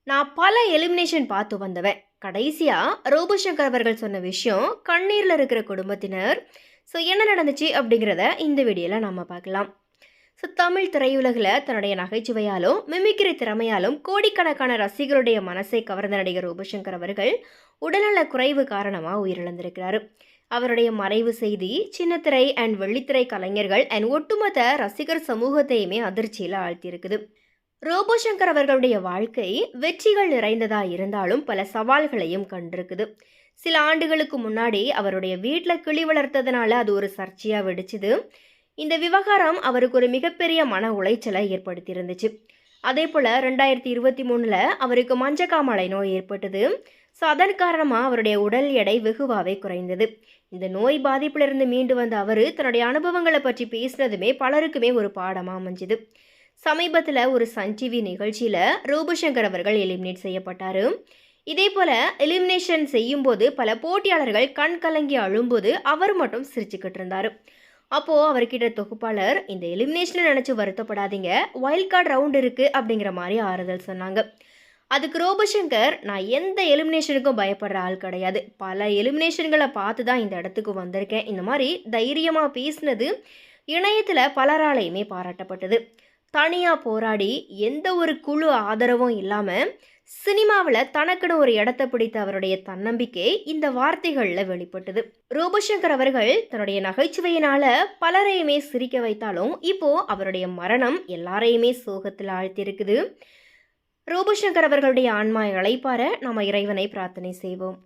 நான் பல எலிமினேஷன் பார்த்து வந்தவன். கடைசியா ரோபோசங்கர் அவர்கள் சொன்ன விஷயம் கண்ணீர்ல இருக்கிற குடும்பத்தினர். என்ன நடந்துச்சு அப்படிங்கிறத இந்த வீடியோல நாம பார்க்கலாம். தமிழ் திரையுலகில் தன்னுடைய நகைச்சுவையாலும் மிமிக்ரி திறமையாலும் கோடிக்கணக்கான ரசிகருடைய மனசை கவர்ந்த நடிகர் ரோபோசங்கர் அவர்கள் உடல்நல குறைவு காரணமாக உயிரிழந்திருக்கிறாரு. அவருடைய மறைவு செய்தி சின்னத்திரை அண்ட் வெள்ளித்திரை கலைஞர்கள் அண்ட் ஒட்டுமொத்த ரசிகர் சமூகத்தையுமே அதிர்ச்சியில் ஆழ்த்தியிருக்குது. ரோபோசங்கர் அவர்களுடைய வாழ்க்கை வெற்றிகள் நிறைந்ததா இருந்தாலும் பல சவால்களையும் கண்டிருக்குது. சில ஆண்டுகளுக்கு முன்னாடி அவருடைய வீட்டில் கிளி வளர்த்ததுனால அது ஒரு சர்ச்சையா வெடிச்சுது. இந்த விவகாரம் அவருக்கு ஒரு மிகப்பெரிய மன உளைச்சலை ஏற்படுத்தி இருந்துச்சு. அதே போல 2023 அவருக்கு மஞ்சக்காமலை நோய் ஏற்பட்டது. அதன் காரணமாக அவருடைய உடல் எடை வெகுவாவே குறைந்தது. இந்த நோய் பாதிப்பிலிருந்து மீண்டு வந்த அவர் தன்னுடைய அனுபவங்களை பற்றி பேசினதுமே பலருக்குமே ஒரு பாடமாக அமைஞ்சுது. சமீபத்தில் ஒரு சன் டிவி நிகழ்ச்சியில் ரோபோசங்கர் அவர்கள் எலிமினேட் செய்யப்பட்டார். இதே போல் எலிமினேஷன் செய்யும்போது பல போட்டியாளர்கள் கண் கலங்கி அழும்போது அவர் மட்டும் சிரிச்சுக்கிட்டு இருந்தார். அப்போது அவர்கிட்ட தொகுப்பாளர், இந்த எலிமினேஷனை நினச்சி வருத்தப்படாதீங்க, வைல்ட் கார்டு ரவுண்ட் இருக்குது அப்படிங்கிற மாதிரி ஆறுதல் சொன்னாங்க. அதுக்கு ரோபோசங்கர், நான் எந்த எலிமினேஷனுக்கும் பயப்படுற ஆள் கிடையாது, பல எலிமினேஷன்களை பார்த்து தான் இந்த இடத்துக்கு வந்திருக்கேன், இந்த மாதிரி தைரியமாக பேசினது இணையத்தில் பலராலையுமே பாராட்டப்பட்டது. தனியாக போராடி எந்த ஒரு குழு ஆதரவும் இல்லாமல் சினிமாவில் தனக்குன்னு ஒரு இடத்தை பிடித்த அவருடைய தன்னம்பிக்கை இந்த வார்த்தைகளில் வெளிப்பட்டது. ரோபோசங்கர் அவர்கள் தன்னுடைய நகைச்சுவையினால பலரையுமே சிரிக்க வைத்தாலும் இப்போ அவருடைய மரணம் எல்லாரையுமே சோகத்தில் ஆழ்த்தியிருக்குது. ரோபோசங்கர் அவர்களுடைய ஆன்மா இளைப்பாற நாம இறைவனை பிரார்த்தனை செய்வோம்.